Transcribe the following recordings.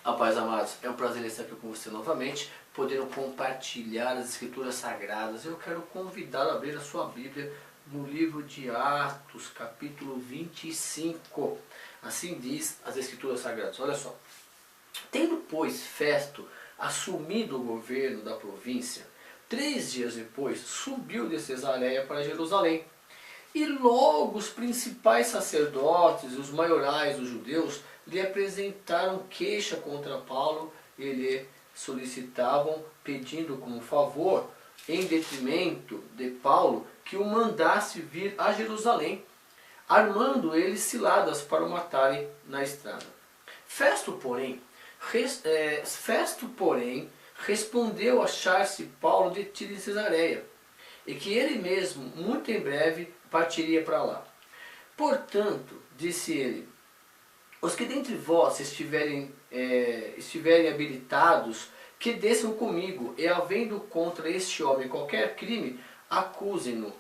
A paz, amados, é um prazer estar aqui com você novamente, podendo compartilhar as Escrituras Sagradas. Eu quero convidá-lo a abrir a sua Bíblia no livro de Atos, capítulo 25. Assim diz as Escrituras Sagradas. Olha só. Tendo, pois, Festo assumido o governo da província, 3 dias depois subiu de Cesareia para Jerusalém. E logo os principais sacerdotes e os maiorais dos judeus lhe apresentaram queixa contra Paulo e lhe solicitavam, pedindo como favor, em detrimento de Paulo, que o mandasse vir a Jerusalém, armando eles ciladas para o matarem na estrada. Festo, porém, respondeu achar-se Paulo detido em Cesareia, e que ele mesmo, muito em breve, partiria para lá. Portanto, disse ele, os que dentre vós estiverem habilitados, que desçam comigo, e havendo contra este homem qualquer crime, acusem-no.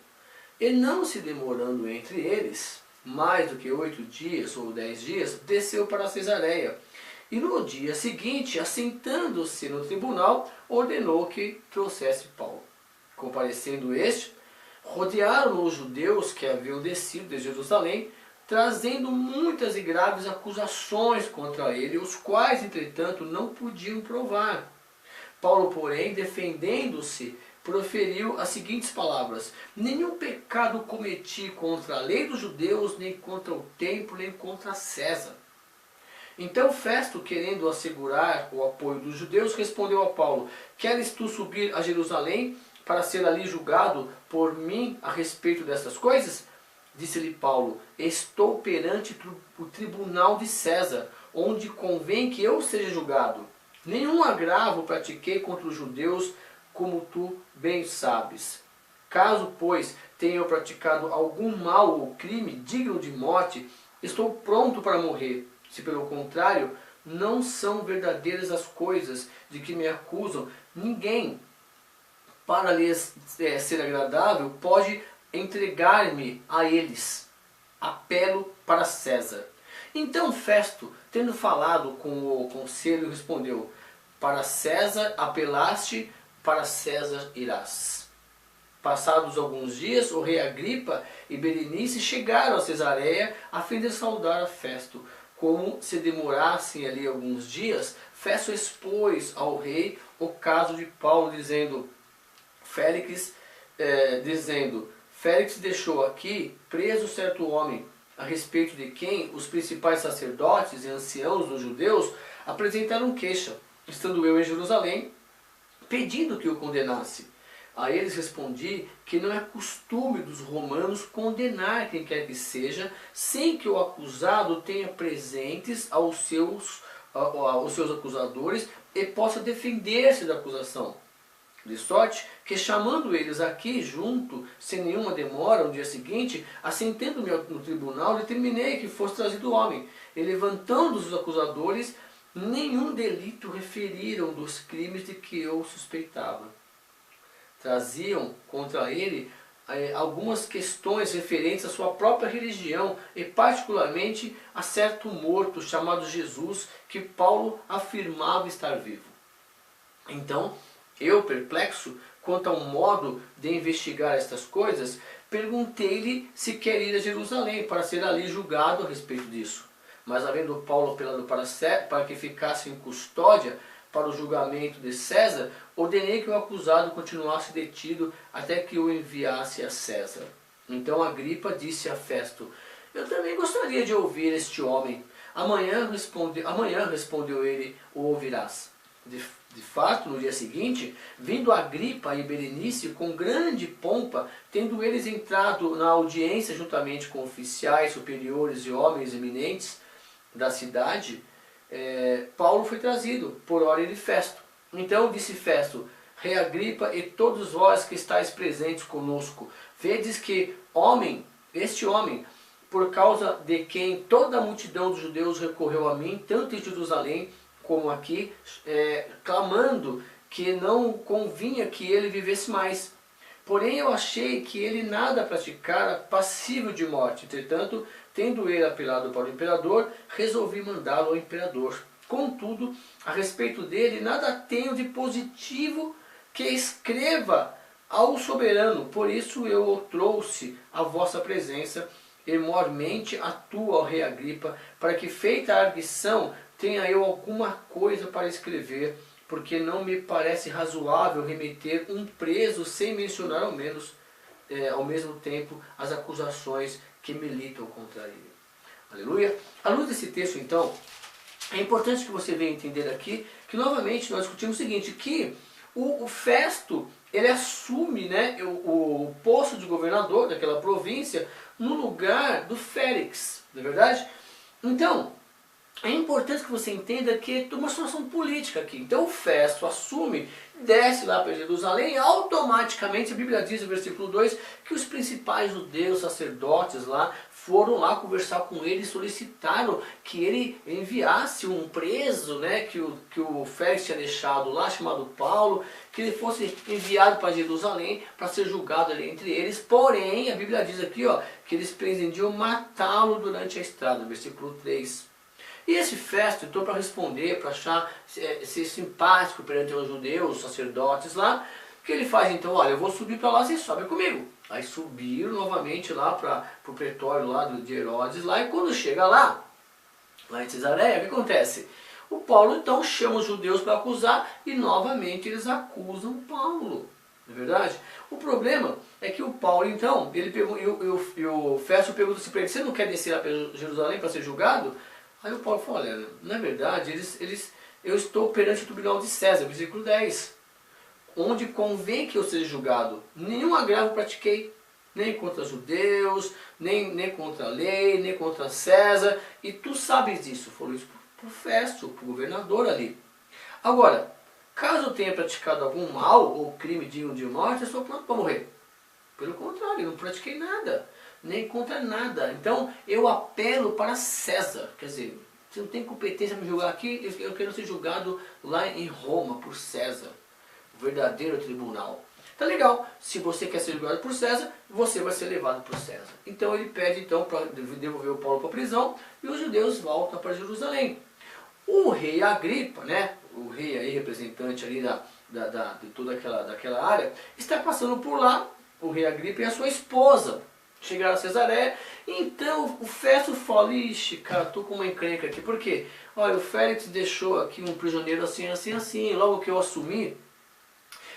E não se demorando entre eles, mais do que 8 dias ou 10 dias, desceu para Cesareia. E no dia seguinte, assentando-se no tribunal, ordenou que trouxesse Paulo. Comparecendo este, rodearam os judeus que haviam descido de Jerusalém, trazendo muitas e graves acusações contra ele, os quais, entretanto, não podiam provar. Paulo, porém, defendendo-se, proferiu as seguintes palavras: nenhum pecado cometi contra a lei dos judeus, nem contra o templo, nem contra César. Então Festo, querendo assegurar o apoio dos judeus, respondeu a Paulo: queres tu subir a Jerusalém para ser ali julgado por mim a respeito dessas coisas? Disse-lhe Paulo: estou perante o tribunal de César, onde convém que eu seja julgado. Nenhum agravo pratiquei contra os judeus, como tu bem sabes. Caso, pois, tenha eu praticado algum mal ou crime digno de morte, estou pronto para morrer. Se pelo contrário, não são verdadeiras as coisas de que me acusam, ninguém, para lhes ser agradável, pode entregar-me a eles. Apelo para César. Então Festo, tendo falado com o conselho, respondeu: para César apelaste, para César irás. Passados alguns dias, o rei Agripa e Berenice chegaram a Cesareia a fim de saudar a Festo. Como se demorassem ali alguns dias, Festo expôs ao rei o caso de Paulo, dizendo: Félix deixou aqui preso certo homem, a respeito de quem os principais sacerdotes e anciãos dos judeus apresentaram queixa, estando eu em Jerusalém, pedindo que o condenasse. A eles respondi que não é costume dos romanos condenar quem quer que seja, sem que o acusado tenha presentes aos seus acusadores e possa defender-se da acusação. De sorte que, chamando eles aqui junto, sem nenhuma demora, no dia seguinte, assentando-me no tribunal, determinei que fosse trazido o homem. E levantando os acusadores, nenhum delito referiram dos crimes de que eu suspeitava. Traziam contra ele algumas questões referentes à sua própria religião e particularmente a certo morto chamado Jesus, que Paulo afirmava estar vivo. Então, eu, perplexo quanto ao modo de investigar estas coisas, perguntei-lhe se quer ir a Jerusalém para ser ali julgado a respeito disso. Mas havendo Paulo apelado para que ficasse em custódia para o julgamento de César, ordenei que o acusado continuasse detido até que o enviasse a César. Então Agripa disse a Festo: eu também gostaria de ouvir este homem. Amanhã respondeu ele, o ouvirás. De fato, no dia seguinte, vindo Agripa e Berenice com grande pompa, tendo eles entrado na audiência juntamente com oficiais superiores e homens eminentes da cidade, Paulo foi trazido por ordem de Festo. Então disse Festo: rei Agripa e todos vós que estáis presentes conosco, vedes que este homem, por causa de quem toda a multidão dos judeus recorreu a mim, tanto em Jerusalém como aqui, clamando que não convinha que ele vivesse mais. Porém eu achei que ele nada praticara passível de morte. Entretanto, tendo ele apelado para o imperador, resolvi mandá-lo ao imperador. contudo, a respeito dele, nada tenho de positivo que escreva ao soberano. Por isso eu o trouxe à vossa presença, e mormente a tua, ó rei Agripa, para que, feita a arguição, tenha eu alguma coisa para escrever, porque não me parece razoável remeter um preso sem mencionar ao mesmo tempo as acusações que militam contra ele. Aleluia! À luz desse texto, então, é importante que você venha entender aqui que, novamente, nós discutimos o seguinte, que o Festo, ele assume, né, o posto de governador daquela província no lugar do Félix, não é verdade? Então, é importante que você entenda que tem uma situação política aqui. Então o Festo assume, desce lá para Jerusalém, e automaticamente a Bíblia diz no versículo 2 que os principais judeus, sacerdotes lá, foram lá conversar com ele e solicitaram que ele enviasse um preso, né, que o Félix tinha deixado lá, chamado Paulo, que ele fosse enviado para Jerusalém para ser julgado ali entre eles. Porém, a Bíblia diz aqui, ó, que eles pretendiam matá-lo durante a estrada, versículo 3. E esse Festo, então, para responder, para ser simpático perante os judeus, os sacerdotes lá, o que ele faz então? Olha, eu vou subir para lá, vocês sobem comigo. Aí subiram novamente lá para o pretório lá de Herodes lá, e quando chega lá em Cesareia, o que acontece? O Paulo então chama os judeus para acusar e novamente eles acusam Paulo. Não é verdade? O problema é que o Paulo então, ele pegou, e o Festo pergunta assim para ele, você não quer descer lá para Jerusalém para ser julgado? Aí o Paulo falou, olha, na verdade, eu estou perante o tribunal de César, versículo 10, onde convém que eu seja julgado. Nenhum agravo pratiquei, nem contra judeus, nem contra a lei, nem contra César, e tu sabes disso. Falou isso para o Festo, para o governador ali. Agora, caso eu tenha praticado algum mal ou crime digno de morte, eu estou pronto para morrer. Pelo contrário, eu não pratiquei nada, nem contra nada. Então eu apelo para César. Quer dizer, você não tem competência para me julgar aqui, eu quero ser julgado lá em Roma por César, o verdadeiro tribunal. Tá legal, se você quer ser julgado por César, você vai ser levado por César. Então ele pede então para devolver o Paulo para a prisão e os judeus voltam para Jerusalém. O rei Agripa, né, o rei aí representante ali de toda daquela área, está passando por lá, o rei Agripa e a sua esposa. Chegaram a Cesareia, então o Festo fala, ixi, cara, tô com uma encrenca aqui, por quê? Olha, o Félix deixou aqui um prisioneiro assim, assim, assim, logo que eu assumi,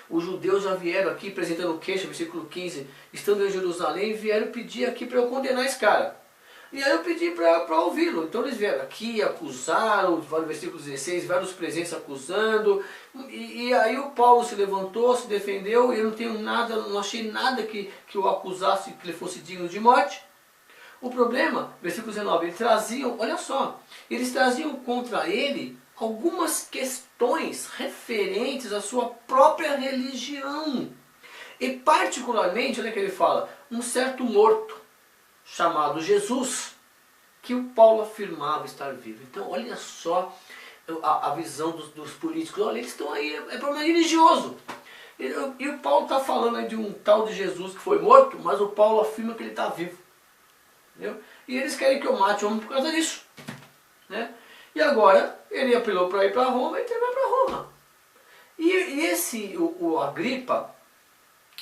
os judeus já vieram aqui apresentando queixa, versículo 15, estando em Jerusalém, vieram pedir aqui para eu condenar esse cara. E aí eu pedi para ouvi-lo. Então eles vieram aqui, acusaram, no versículo 16, vários presentes acusando. E aí o Paulo se levantou, se defendeu, e eu não tenho nada, não achei nada que o acusasse, que ele fosse digno de morte. O problema, versículo 19, eles traziam, olha só, eles traziam contra ele algumas questões referentes à sua própria religião. E particularmente, olha o que ele fala, um certo morto, chamado Jesus, que o Paulo afirmava estar vivo. Então olha só a visão dos políticos, olha, eles estão aí, é problema religioso. E o Paulo está falando aí de um tal de Jesus que foi morto, mas o Paulo afirma que ele está vivo. Entendeu? E eles querem que eu mate o homem por causa disso. Né? E agora ele apelou para ir para Roma e ele vai para Roma. E o Agripa,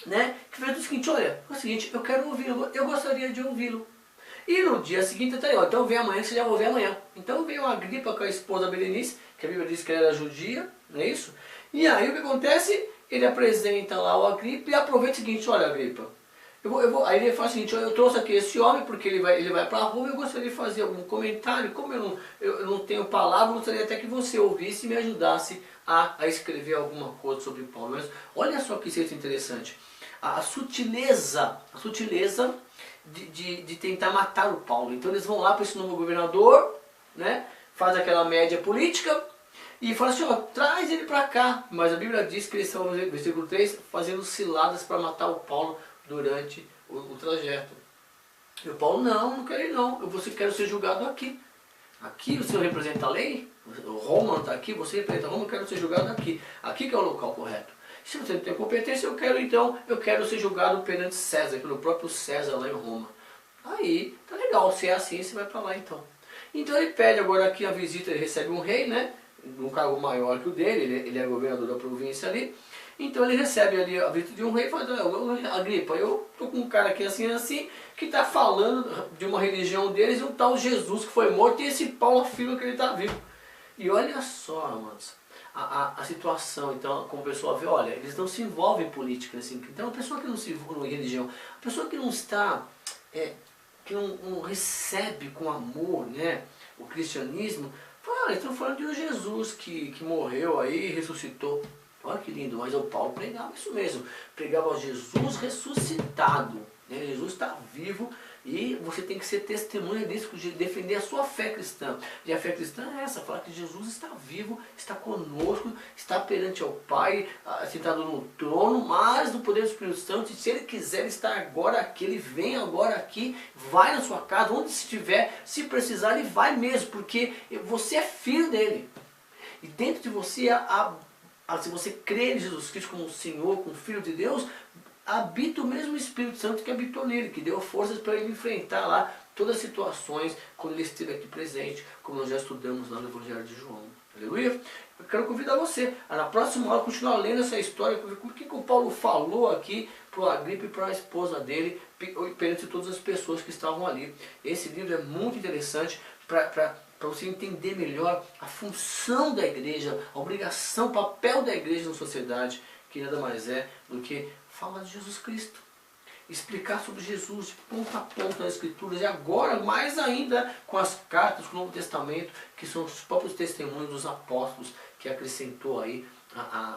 né, que fez o seguinte, olha, é o seguinte, eu quero ouvi-lo, eu gostaria de ouvi-lo. E no dia seguinte, então vem amanhã, que você já vai ver amanhã. Então veio a Agripa com a esposa Berenice, que a Bíblia diz que ela era judia, não é isso? E aí o que acontece? Ele apresenta lá o Agripa e aproveita o seguinte, olha Agripa, aí ele fala o seguinte, eu trouxe aqui esse homem porque ele vai para Roma, eu gostaria de fazer algum comentário, como eu não tenho palavra, eu gostaria até que você ouvisse e me ajudasse a escrever alguma coisa sobre Paulo. Mas olha só que isso é interessante, a sutileza de tentar matar o Paulo. Então eles vão lá para esse novo governador, né, faz aquela média política, e fala assim, ó, traz ele para cá. Mas a Bíblia diz que eles estão, no versículo 3, fazendo ciladas para matar o Paulo durante o trajeto. E o Paulo, não quero ir não, eu quero ser julgado aqui. Aqui o senhor representa a lei, o Roma está aqui, você representa Roma, eu quero ser julgado aqui. Aqui que é o local correto. Se você não tem competência, eu quero ser julgado perante César, pelo próprio César lá em Roma. Aí, tá legal, se é assim, você vai para lá então. Então ele pede agora aqui a visita, ele recebe um rei, né? num cargo maior que o dele, ele é governador da província ali. Então ele recebe ali a visita de um rei e fala, Agripa, eu tô com um cara aqui assim, que está falando de uma religião deles, um tal Jesus que foi morto, e esse Paulo afirma que ele está vivo. E olha só, amados, a situação, então, como o pessoal vê, olha, eles não se envolvem em política, assim, então a pessoa que não se envolve em religião, a pessoa que não está, que não recebe com amor, né, o cristianismo, fala, olha, estão falando de um Jesus que morreu aí, ressuscitou. Olha que lindo, mas o Paulo pregava isso mesmo, pregava Jesus ressuscitado, né? Jesus está vivo e você tem que ser testemunha disso, de defender a sua fé cristã. E a fé cristã é essa, falar que Jesus está vivo, está conosco, está perante ao Pai, sentado no trono, mas no poder do Espírito Santo, e se Ele quiser estar agora aqui, Ele vem agora aqui, vai na sua casa, onde estiver, se precisar Ele vai mesmo, porque você é filho dEle. E dentro de você se você crê em Jesus Cristo como Senhor, como Filho de Deus, habita o mesmo Espírito Santo que habitou nele, que deu forças para ele enfrentar lá todas as situações quando ele esteve aqui presente, como nós já estudamos lá no Evangelho de João. Aleluia? Eu quero convidar você a na próxima aula continuar lendo essa história, para ver como que o Paulo falou aqui para o Agripa e para a esposa dele, perante todas as pessoas que estavam ali. Esse livro é muito interessante para você entender melhor a função da igreja, a obrigação, o papel da igreja na sociedade, que nada mais é do que falar de Jesus Cristo. Explicar sobre Jesus de ponta a ponta nas Escrituras, e agora mais ainda com as cartas do Novo Testamento, que são os próprios testemunhos dos apóstolos, que acrescentou aí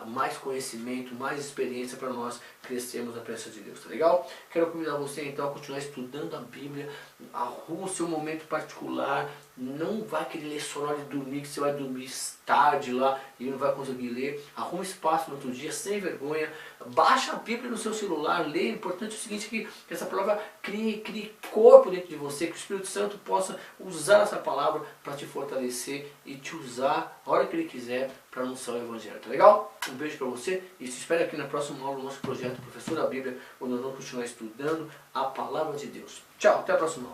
mais conhecimento, mais experiência para nós crescermos na presença de Deus, tá legal? Quero convidar você então a continuar estudando a Bíblia, arruma o seu momento particular, não vai querer ler só na hora de dormir, que você vai dormir tarde lá e não vai conseguir ler, arruma espaço no outro dia, sem vergonha, baixa a Bíblia no seu celular, lê. O importante é o seguinte, que essa palavra crie corpo dentro de você, que o Espírito Santo possa usar essa palavra para te fortalecer e te usar a hora que Ele quiser para anunciar o Evangelho, tá legal? Um beijo para você e te espero aqui na próxima aula do nosso projeto Professor da Bíblia, onde nós vamos continuar estudando a Palavra de Deus. Tchau, até a próxima.